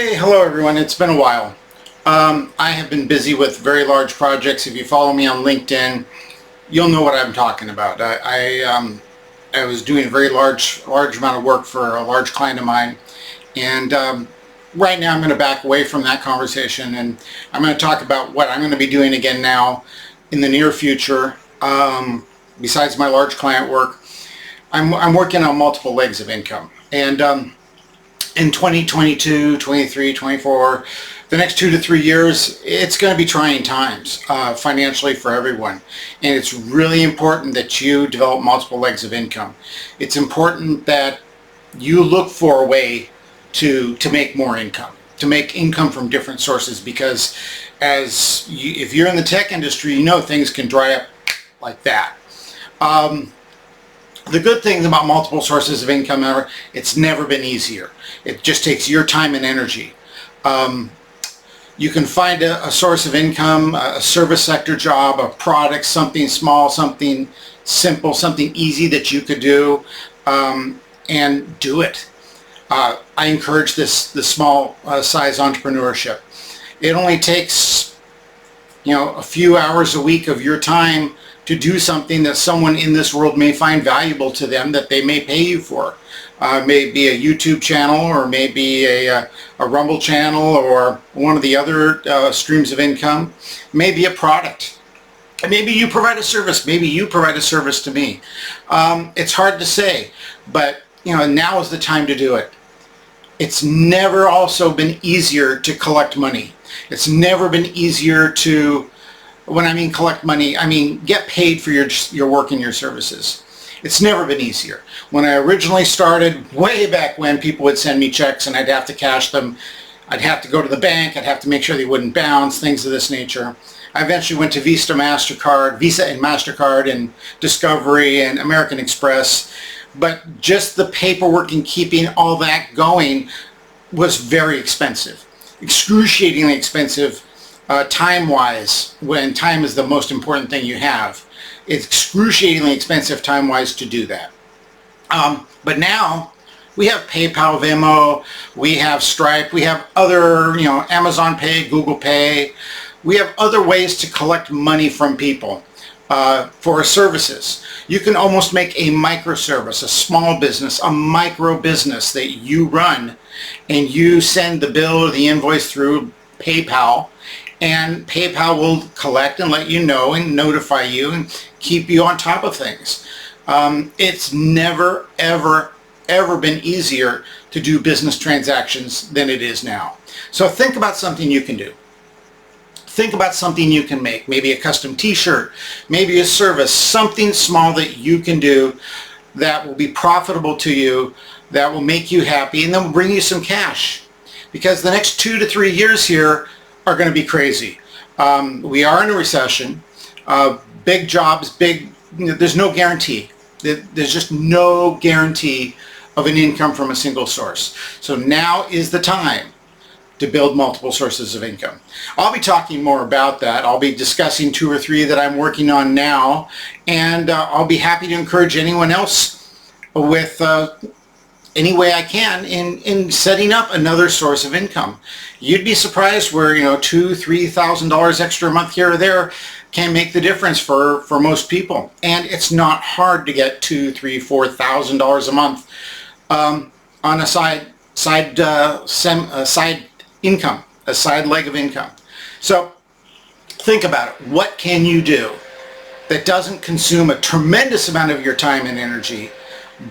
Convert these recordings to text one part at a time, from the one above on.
Hey, hello everyone. It's been a while. I have been busy with very large projects. If you follow me on LinkedIn, you'll know what I'm talking about. I was doing a very large amount of work for a large client of mine, and right now I'm going to back away from that conversation, and I'm going to talk about what I'm going to be doing again now in the near future. Besides my large client work, I'm working on multiple legs of income, and in 2022, 23, 24, the next 2 to 3 years, it's going to be trying times financially for everyone. And it's really important that you develop multiple legs of income. It's important that you look for a way to make more income, to make income from different sources, because if you're in the tech industry, you know things can dry up like that. The good thing about multiple sources of income are it's never been easier. It just takes your time and energy. You can find a source of income, a service sector job, a product, something small, something simple, something easy that you could do, and do it. I encourage this small size entrepreneurship. It only takes, a few hours a week of your time to do something that someone in this world may find valuable to them, that they may pay you for. Maybe a YouTube channel, or maybe a Rumble channel, or one of the other streams of income. Maybe a product. Maybe you provide a service. Maybe you provide a service to me. It's hard to say, but now is the time to do it. It's never also been easier to collect money. It's never been easier to, when I mean collect money, I mean get paid for your work and your services. It's never been easier. When I originally started, way back when, people would send me checks and I'd have to cash them. I'd have to go to the bank. I'd have to make sure they wouldn't bounce, things of this nature. I eventually went to Visa and MasterCard and Discovery and American Express. But just the paperwork and keeping all that going was very expensive, excruciatingly expensive. Time-wise, when time is the most important thing you have, it's excruciatingly expensive time-wise to do that. But now we have PayPal, Venmo, we have Stripe, we have other, Amazon Pay, Google Pay. We have other ways to collect money from people for services. You can almost make a microservice, a small business, a micro business that you run, and you send the bill or the invoice through PayPal, and PayPal will collect and let you know and notify you and keep you on top of things. It's never, ever, ever been easier to do business transactions than it is now. So think about something you can do. Think about something you can make, maybe a custom t-shirt, maybe a service, something small that you can do that will be profitable to you, that will make you happy, and then will bring you some cash. Because the next 2 to 3 years here are going to be crazy. We are in a recession. Big jobs, there's no guarantee. There's just no guarantee of an income from a single source. So now is the time to build multiple sources of income. I'll be talking more about that. I'll be discussing 2 or 3 that I'm working on now, and I'll be happy to encourage anyone else with any way I can in setting up another source of income. You'd be surprised where $2,000-3,000 extra a month here or there can make the difference for most people. And it's not hard to get $2,000-4,000 a month on a side income, a side leg of income. So think about it. What can you do that doesn't consume a tremendous amount of your time and energy,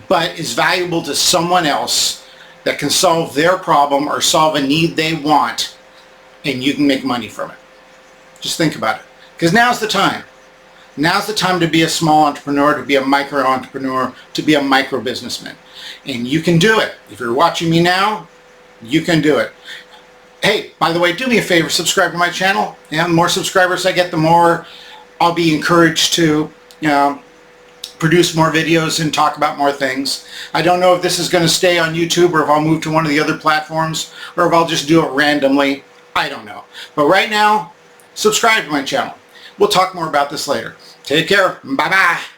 but is valuable to someone else, that can solve their problem or solve a need they want, and you can make money from it? Just think about it. Because now's the time. Now's the time to be a small entrepreneur, to be a micro entrepreneur, to be a micro businessman. And you can do it. If you're watching me now, you can do it. Hey, by the way, do me a favor, subscribe to my channel. And the more subscribers I get, the more I'll be encouraged to, produce more videos and talk about more things. I don't know if this is going to stay on YouTube, or if I'll move to one of the other platforms, or if I'll just do it randomly. I don't know. But right now, subscribe to my channel. We'll talk more about this later. Take care. Bye-bye.